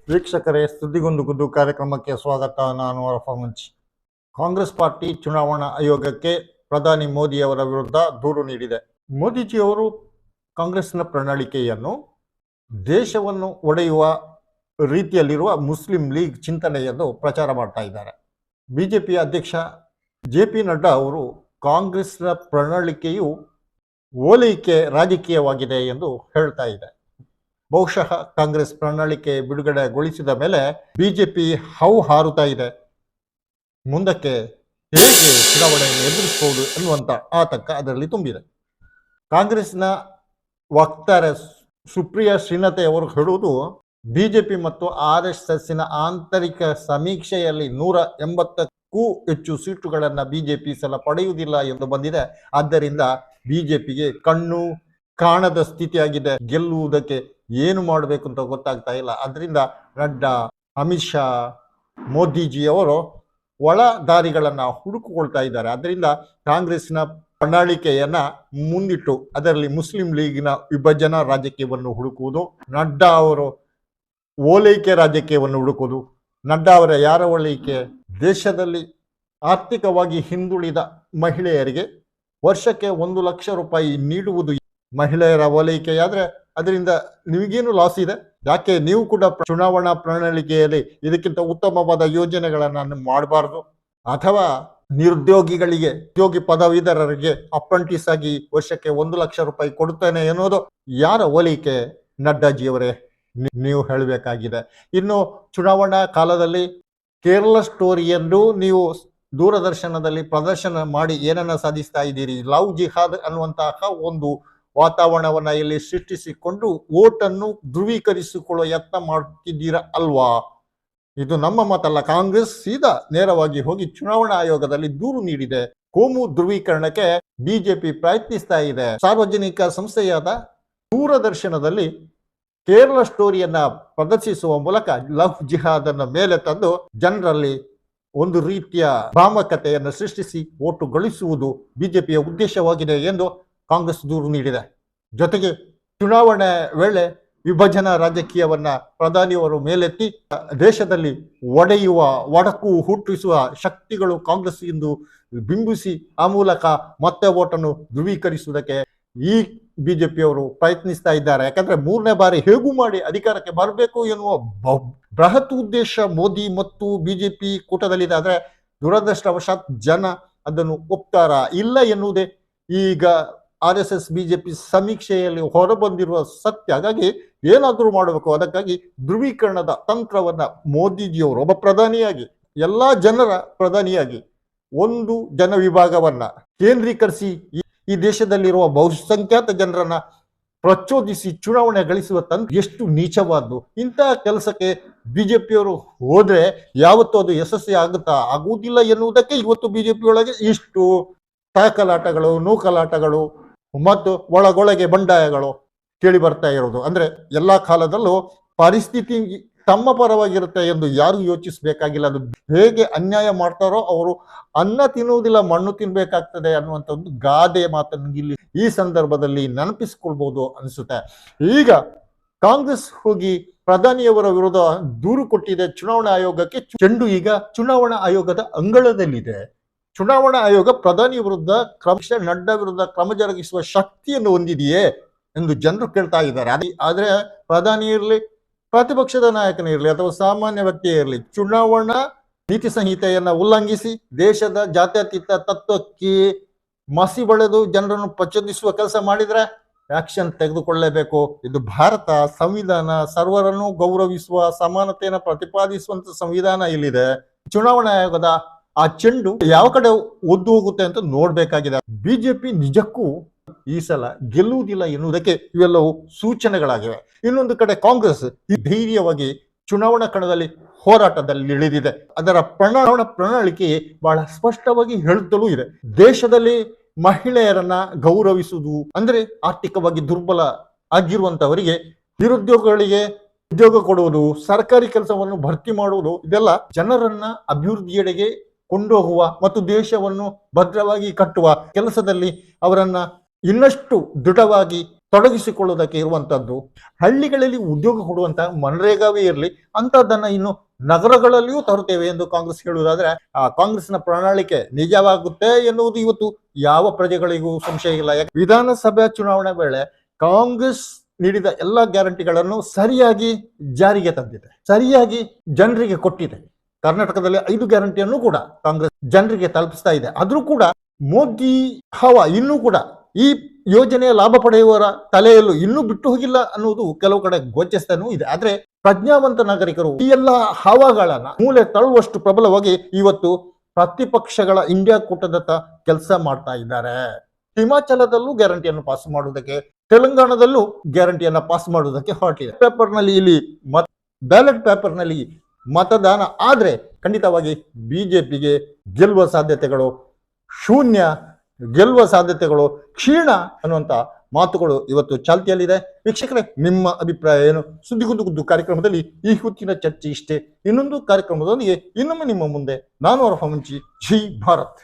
ವೀಕ್ಷಕರೇ, ಸುದ್ದಿಗೊಂದು ಗುದ್ದು ಕಾರ್ಯಕ್ರಮಕ್ಕೆ ಸ್ವಾಗತ. ನಾನು ಅರಫಾ ಮಂಚಿ. ಕಾಂಗ್ರೆಸ್ ಪಾರ್ಟಿ ಚುನಾವಣಾ ಆಯೋಗಕ್ಕೆ ಪ್ರಧಾನಿ ಮೋದಿಯವರ ವಿರುದ್ಧ ದೂರು ನೀಡಿದೆ. ಮೋದಿಜಿಯವರು ಕಾಂಗ್ರೆಸ್ನ ಪ್ರಣಾಳಿಕೆಯನ್ನು ದೇಶವನ್ನು ಒಡೆಯುವ ರೀತಿಯಲ್ಲಿರುವ ಮುಸ್ಲಿಂ ಲೀಗ್ ಚಿಂತನೆಯನ್ನು ಪ್ರಚಾರ ಮಾಡ್ತಾ ಇದ್ದಾರೆ. ಬಿಜೆಪಿ ಅಧ್ಯಕ್ಷ JP ನಡ್ಡಾ ಅವರು ಕಾಂಗ್ರೆಸ್ನ ಪ್ರಣಾಳಿಕೆಯು ಓಲೈಕೆ ರಾಜಕೀಯವಾಗಿದೆ ಎಂದು ಹೇಳ್ತಾ ಇದೆ. ಬಹುಶಃ ಕಾಂಗ್ರೆಸ್ ಪ್ರಣಾಳಿಕೆ ಬಿಡುಗಡೆಗೊಳಿಸಿದ ಮೇಲೆ ಬಿಜೆಪಿ ಹಾರುತ್ತಾ ಇದೆ. ಮುಂದಕ್ಕೆ ಹೇಗೆ ಚುನಾವಣೆಯನ್ನು ಎದುರಿಸಬಹುದು ಎನ್ನುವಂಥ ಆತಂಕ ಅದರಲ್ಲಿ ತುಂಬಿದೆ. ಕಾಂಗ್ರೆಸ್ನ ವಕ್ತಾರೆ ಸುಪ್ರಿಯಾ ಶ್ರೀನಾಥ್ ಅವರು ಹೇಳುವುದು, ಬಿಜೆಪಿ ಮತ್ತು RSSನ ಆಂತರಿಕ ಸಮೀಕ್ಷೆಯಲ್ಲಿ 180ಕ್ಕೂ ಹೆಚ್ಚು ಸೀಟುಗಳನ್ನು ಬಿಜೆಪಿ ಸಲ ಪಡೆಯುವುದಿಲ್ಲ ಎಂದು ಬಂದಿದೆ. ಆದ್ದರಿಂದ ಬಿಜೆಪಿಗೆ ಕಣ್ಣು ಕಾಣದ ಸ್ಥಿತಿಯಾಗಿದೆ. ಗೆಲ್ಲುವುದಕ್ಕೆ ಏನು ಮಾಡಬೇಕು ಅಂತ ಗೊತ್ತಾಗ್ತಾ ಇಲ್ಲ. ಅದರಿಂದ ನಡ್ಡಾ, ಅಮಿತ್ ಶಾ, ಮೋದಿಜಿಯವರು ಒಳ ದಾರಿಗಳನ್ನು ಹುಡುಕಿಕೊಳ್ತಾ ಇದ್ದಾರೆ. ಅದರಿಂದ ಕಾಂಗ್ರೆಸ್ನ ಪ್ರಣಾಳಿಕೆಯನ್ನ ಮುಂದಿಟ್ಟು ಅದರಲ್ಲಿ ಮುಸ್ಲಿಂ ಲೀಗಿನ ವಿಭಜನಾ ರಾಜಕೀಯವನ್ನು ಹುಡುಕುವುದು, ನಡ್ಡಾ ಅವರು ಓಲೈಕೆ ರಾಜಕೀಯವನ್ನು ಹುಡುಕುವುದು. ನಡ್ಡಾ ಅವರ ಯಾರ ಓಲೈಕೆ? ದೇಶದಲ್ಲಿ ಆರ್ಥಿಕವಾಗಿ ಹಿಂದುಳಿದ ಮಹಿಳೆಯರಿಗೆ ವರ್ಷಕ್ಕೆ 1 ಲಕ್ಷ ರೂಪಾಯಿ ನೀಡುವುದು ಮಹಿಳೆಯರ ಓಲೈಕೆಯಾದ್ರೆ ಅದರಿಂದ ನಿಮಗೇನು ಲಾಸ್ ಇದೆ? ಯಾಕೆ ನೀವು ಕೂಡ ಚುನಾವಣಾ ಪ್ರಣಾಳಿಕೆಯಲ್ಲಿ ಇದಕ್ಕಿಂತ ಉತ್ತಮವಾದ ಯೋಜನೆಗಳನ್ನು ಮಾಡಬಾರ್ದು? ಅಥವಾ ನಿರುದ್ಯೋಗಿಗಳಿಗೆ, ಉದ್ಯೋಗಿ ಪದವೀಧರರಿಗೆ ಅಪ್ರೆಂಟಿಸ್ ಆಗಿ ವರ್ಷಕ್ಕೆ 1 ಲಕ್ಷ ರೂಪಾಯಿ ಕೊಡುತ್ತೇನೆ ಎನ್ನುವುದು ಯಾರ ಓಲೈಕೆ? ನಡ್ಡಾಜಿಯವರೇ, ನೀವು ಹೇಳಬೇಕಾಗಿದೆ. ಇನ್ನು ಚುನಾವಣಾ ಕಾಲದಲ್ಲಿ ಕೇರಳ ಸ್ಟೋರಿಯನ್ನು ನೀವು ದೂರದರ್ಶನದಲ್ಲಿ ಪ್ರದರ್ಶನ ಮಾಡಿ ಏನನ್ನ ಸಾಧಿಸ್ತಾ ಇದ್ದೀರಿ? ಲವ್ ಜಿಹಾದ್ ಅನ್ನುವಂತಹ ಒಂದು ವಾತಾವರಣವನ್ನ ಇಲ್ಲಿ ಸೃಷ್ಟಿಸಿಕೊಂಡು ಓಟನ್ನು ಧ್ರುವೀಕರಿಸಿಕೊಳ್ಳುವ ಯತ್ನ ಮಾಡ್ತಿದ್ದೀರಾ ಅಲ್ವಾ? ಇದು ನಮ್ಮ ಮಾತಲ್ಲ. ಕಾಂಗ್ರೆಸ್ ಸೀದಾ ನೇರವಾಗಿ ಹೋಗಿ ಚುನಾವಣಾ ಆಯೋಗದಲ್ಲಿ ದೂರು ನೀಡಿದೆ. ಕೋಮು ಧ್ರುವೀಕರಣಕ್ಕೆ ಬಿಜೆಪಿ ಪ್ರಯತ್ನಿಸ್ತಾ ಇದೆ. ಸಾರ್ವಜನಿಕ ಸಂಸ್ಥೆಯಾದ ದೂರದರ್ಶನದಲ್ಲಿ ಕೇರಳ ಸ್ಟೋರಿಯನ್ನ ಪ್ರದರ್ಶಿಸುವ ಮೂಲಕ ಲವ್ ಜಿಹಾದ್ ಅನ್ನ ಮೇಲೆ ತಂದು ಜನರಲ್ಲಿ ಒಂದು ರೀತಿಯ ಭ್ರಾಮಕತೆಯನ್ನು ಸೃಷ್ಟಿಸಿ ಓಟು ಗಳಿಸುವುದು ಬಿಜೆಪಿಯ ಉದ್ದೇಶವಾಗಿದೆ ಎಂದು ಕಾಂಗ್ರೆಸ್ ದೂರು ನೀಡಿದೆ. ಜೊತೆಗೆ ಚುನಾವಣೆ ವೇಳೆ ವಿಭಜನಾ ರಾಜಕೀಯವನ್ನ ಪ್ರಧಾನಿಯವರು ಮೇಲೆತ್ತಿ ದೇಶದಲ್ಲಿ ಒಡೆಯುವ, ಒಡಕು ಹುಟ್ಟಿಸುವ ಶಕ್ತಿಗಳು ಕಾಂಗ್ರೆಸ್ ಎಂದು ಬಿಂಬಿಸಿ ಆ ಮೂಲಕ ಮತ್ತೆ ಓಟನ್ನು ಧ್ರುವೀಕರಿಸುವುದಕ್ಕೆ ಈ ಬಿಜೆಪಿಯವರು ಪ್ರಯತ್ನಿಸ್ತಾ ಇದ್ದಾರೆ. ಯಾಕಂದ್ರೆ 3ನೇ ಬಾರಿ ಹೇಗೂ ಮಾಡಿ ಅಧಿಕಾರಕ್ಕೆ ಬರಬೇಕು ಎನ್ನುವ ಬೃಹತ್ ಉದ್ದೇಶ ಮೋದಿ ಮತ್ತು ಬಿಜೆಪಿ ಕೂಟದಲ್ಲಿದೆ. ಆದ್ರೆ ದುರದೃಷ್ಟವಶಾತ್ ಜನ ಅದನ್ನು ಒಪ್ತಾರ ಇಲ್ಲ ಎನ್ನುವುದೇ ಈಗ RSS ಬಿಜೆಪಿ ಸಮೀಕ್ಷೆಯಲ್ಲಿ ಹೊರಬಂದಿರುವ ಸತ್ಯ. ಹಾಗಾಗಿ ಏನಾದರೂ ಮಾಡಬೇಕು. ಅದಕ್ಕಾಗಿ ಧ್ರುವೀಕರಣದ ತಂತ್ರವನ್ನ ಮೋದಿಜಿಯವರು ಒಬ್ಬ ಪ್ರಧಾನಿಯಾಗಿ, ಎಲ್ಲಾ ಜನರ ಪ್ರಧಾನಿಯಾಗಿ ಒಂದು ಜನ ವಿಭಾಗವನ್ನ ಕೇಂದ್ರೀಕರಿಸಿ ಈ ದೇಶದಲ್ಲಿರುವ ಬಹುಸಂಖ್ಯಾತ ಜನರನ್ನ ಪ್ರಚೋದಿಸಿ ಚುನಾವಣೆ ಗಳಿಸುವ ತಂತ್ರ ಎಷ್ಟು ನೀಚವಾದ್ದು. ಇಂತಹ ಕೆಲಸಕ್ಕೆ ಬಿಜೆಪಿಯವರು ಹೋದ್ರೆ ಯಾವತ್ತೂ ಅದು ಯಶಸ್ವಿ ಆಗುವುದಿಲ್ಲ ಎನ್ನುವುದಕ್ಕೆ ಇವತ್ತು ಬಿಜೆಪಿ ಒಳಗೆ ಇಷ್ಟು ತಾಕಲಾಟಗಳು, ನೂಕಲಾಟಗಳು ಮತ್ತು ಒಳಗೊಳಗೆ ಬಂಡಾಯಗಳು ಕೇಳಿ ಬರ್ತಾ ಇರೋದು. ಅಂದ್ರೆ ಎಲ್ಲಾ ಕಾಲದಲ್ಲೂ ಪರಿಸ್ಥಿತಿ ತಮ್ಮ ಪರವಾಗಿರುತ್ತೆ ಎಂದು ಯಾರು ಯೋಚಿಸಬೇಕಾಗಿಲ್ಲ. ಅದು ಹೇಗೆ ಅನ್ಯಾಯ ಮಾಡ್ತಾರೋ ಅವರು ಅನ್ನ ತಿನ್ನುವುದಿಲ್ಲ, ಮಣ್ಣು ತಿನ್ಬೇಕಾಗ್ತದೆ ಅನ್ನುವಂಥ ಒಂದು ಗಾದೆ ಮಾತನ್ನು ಇಲ್ಲಿ ಈ ಸಂದರ್ಭದಲ್ಲಿ ನೆನಪಿಸಿಕೊಳ್ಬಹುದು ಅನಿಸುತ್ತೆ. ಈಗ ಕಾಂಗ್ರೆಸ್ ಹೋಗಿ ಪ್ರಧಾನಿಯವರ ವಿರುದ್ಧ ದೂರು ಕೊಟ್ಟಿದೆ ಚುನಾವಣಾ ಆಯೋಗಕ್ಕೆ. ಚೆಂಡು ಈಗ ಚುನಾವಣಾ ಆಯೋಗದ ಅಂಗಳದಲ್ಲಿದೆ. ಚುನಾವಣಾ ಆಯೋಗ ಪ್ರಧಾನಿ ವಿರುದ್ಧ ನಡ್ಡಾ ವಿರುದ್ಧ ಕ್ರಮ ಜರುಗಿಸುವ ಶಕ್ತಿಯನ್ನು ಹೊಂದಿದೆಯೇ ಎಂದು ಜನರು ಕೇಳ್ತಾ ಇದ್ದಾರೆ. ಆದ್ರೆ ಪ್ರಧಾನಿ ಇರಲಿ, ಪ್ರತಿಪಕ್ಷದ ನಾಯಕನೇ ಇರಲಿ ಅಥವಾ ಸಾಮಾನ್ಯ ವ್ಯಕ್ತಿಯೇ ಇರಲಿ, ಚುನಾವಣಾ ನೀತಿ ಸಂಹಿತೆಯನ್ನ ಉಲ್ಲಂಘಿಸಿ ದೇಶದ ಜಾತ್ಯತೀತ ತತ್ವಕ್ಕೆ ಮಸಿ ಬಳಿದು ಜನರನ್ನು ಪ್ರಚೋದಿಸುವ ಕೆಲಸ ಮಾಡಿದ್ರೆ ಆಕ್ಷನ್ ತೆಗೆದುಕೊಳ್ಳಲೇಬೇಕು. ಇದು ಭಾರತ ಸಂವಿಧಾನ, ಸರ್ವರನ್ನು ಗೌರವಿಸುವ, ಸಮಾನತೆಯನ್ನು ಪ್ರತಿಪಾದಿಸುವಂತ ಸಂವಿಧಾನ ಇಲ್ಲಿದೆ. ಚುನಾವಣಾ ಆಯೋಗದ ಆ ಚೆಂಡು ಯಾವ ಕಡೆ ಒದ್ದು ಹೋಗುತ್ತೆ ಅಂತ ನೋಡ್ಬೇಕಾಗಿದೆ. ಬಿಜೆಪಿ ನಿಜಕ್ಕೂ ಈ ಸಲ ಗೆಲ್ಲುವುದಿಲ್ಲ ಎನ್ನುವುದಕ್ಕೆ ಇವೆಲ್ಲವೂ ಸೂಚನೆಗಳಾಗಿವೆ. ಇನ್ನೊಂದು ಕಡೆ ಕಾಂಗ್ರೆಸ್ ಧೈರ್ಯವಾಗಿ ಚುನಾವಣಾ ಕಣದಲ್ಲಿ ಹೋರಾಟದಲ್ಲಿ ಇಳಿದಿದೆ. ಅದರ ಪ್ರಣಾಳಿಕೆ ಬಹಳ ಸ್ಪಷ್ಟವಾಗಿ ಹೇಳುತ್ತಲೂ ಇದೆ. ದೇಶದಲ್ಲಿ ಮಹಿಳೆಯರನ್ನ ಗೌರವಿಸುವುದು, ಅಂದ್ರೆ ಆರ್ಥಿಕವಾಗಿ ದುರ್ಬಲ ಆಗಿರುವಂತವರಿಗೆ, ನಿರುದ್ಯೋಗಿಗಳಿಗೆ ಉದ್ಯೋಗ ಕೊಡುವುದು, ಸರ್ಕಾರಿ ಕೆಲಸವನ್ನು ಭರ್ತಿ ಮಾಡುವುದು, ಇದೆಲ್ಲ ಜನರನ್ನ ಅಭಿವೃದ್ಧಿಯೆಡೆಗೆ ಕೊಂಡೋಗುವ ಮತ್ತು ದೇಶವನ್ನು ಭದ್ರವಾಗಿ ಕಟ್ಟುವ ಕೆಲಸದಲ್ಲಿ ಅವರನ್ನ ಇನ್ನಷ್ಟು ದೃಢವಾಗಿ ತೊಡಗಿಸಿಕೊಳ್ಳುವುದಕ್ಕೆ ಇರುವಂತದ್ದು. ಹಳ್ಳಿಗಳಲ್ಲಿ ಉದ್ಯೋಗ ಕೊಡುವಂತ ಮನರೇಗಾವೇ ಇರಲಿ, ಅಂತದನ್ನ ಇನ್ನು ನಗರಗಳಲ್ಲಿಯೂ ತರುತ್ತೇವೆ ಎಂದು ಕಾಂಗ್ರೆಸ್ ಹೇಳುವುದಾದ್ರೆ ಆ ಕಾಂಗ್ರೆಸ್ನ ಪ್ರಣಾಳಿಕೆ ನಿಜವಾಗುತ್ತೆ ಎನ್ನುವುದು ಇವತ್ತು ಯಾವ ಪ್ರಜೆಗಳಿಗೂ ಸಂಶಯ ಇಲ್ಲ. ವಿಧಾನಸಭೆ ಚುನಾವಣೆ ವೇಳೆ ಕಾಂಗ್ರೆಸ್ ನೀಡಿದ ಎಲ್ಲ ಗ್ಯಾರಂಟಿಗಳನ್ನು ಸರಿಯಾಗಿ ಜಾರಿಗೆ ತಂದಿದೆ, ಸರಿಯಾಗಿ ಜನರಿಗೆ ಕೊಟ್ಟಿದೆ. ಕರ್ನಾಟಕದಲ್ಲಿ 5 ಗ್ಯಾರಂಟಿಯನ್ನು ಕೂಡ ಕಾಂಗ್ರೆಸ್ ಜನರಿಗೆ ತಲುಪಿಸ್ತಾ ಇದೆ. ಆದ್ರೂ ಕೂಡ ಮೋದಿ ಹವಾ ಇನ್ನೂ ಕೂಡ ಈ ಯೋಜನೆಯ ಲಾಭ ಪಡೆಯುವವರ ತಲೆಯಲ್ಲೂ ಇನ್ನೂ ಬಿಟ್ಟು ಹೋಗಿಲ್ಲ ಅನ್ನುವುದು ಕೆಲವು ಕಡೆ ಗೋಚರಿಸ್ತಾನೂ ಇದೆ. ಆದ್ರೆ ಪ್ರಜ್ಞಾವಂತ ನಾಗರಿಕರು ಈ ಎಲ್ಲ ಹವಾಗಳನ್ನ ಮೂಲೆ ತಳ್ಳುವಷ್ಟು ಪ್ರಬಲವಾಗಿ ಇವತ್ತು ಪ್ರತಿಪಕ್ಷಗಳ ಇಂಡಿಯಾ ಕೂಟದತ್ತ ಕೆಲಸ ಮಾಡ್ತಾ ಇದ್ದಾರೆ. ಹಿಮಾಚಲದಲ್ಲೂ ಗ್ಯಾರಂಟಿಯನ್ನು ಪಾಸ್ ಮಾಡುವುದಕ್ಕೆ, ತೆಲಂಗಾಣದಲ್ಲೂ ಗ್ಯಾರಂಟಿಯನ್ನ ಪಾಸ್ ಮಾಡುವುದಕ್ಕೆ ಹೊರಟಿದೆ. ಪೇಪರ್ನಲ್ಲಿ ಇಲ್ಲಿ ಬ್ಯಾಲೆಟ್ ಪೇಪರ್ನಲ್ಲಿ ಮತದಾನ ಆದ್ರೆ ಖಂಡಿತವಾಗಿ ಬಿಜೆಪಿಗೆ ಗೆಲ್ಲುವ ಸಾಧ್ಯತೆಗಳು ಶೂನ್ಯ, ಗೆಲ್ಲುವ ಸಾಧ್ಯತೆಗಳು ಕ್ಷೀಣ ಅನ್ನುವಂತ ಮಾತುಗಳು ಇವತ್ತು ಚಾಲ್ತಿಯಲ್ಲಿದೆ. ವೀಕ್ಷಕರೇ, ನಿಮ್ಮ ಅಭಿಪ್ರಾಯ ಏನು? ಸುದ್ದಿಗುದ್ದು ಕಾರ್ಯಕ್ರಮದಲ್ಲಿ ಈ ಹೊತ್ತಿನ ಚರ್ಚೆ ಇಷ್ಟೇ. ಇನ್ನೊಂದು ಕಾರ್ಯಕ್ರಮದೊಂದಿಗೆ ಇನ್ನೊಮ್ಮೆ ನಿಮ್ಮ ಮುಂದೆ ನಾನು ಅರಫ ಮುಂಚಿ. ಜೈ ಭಾರತ್.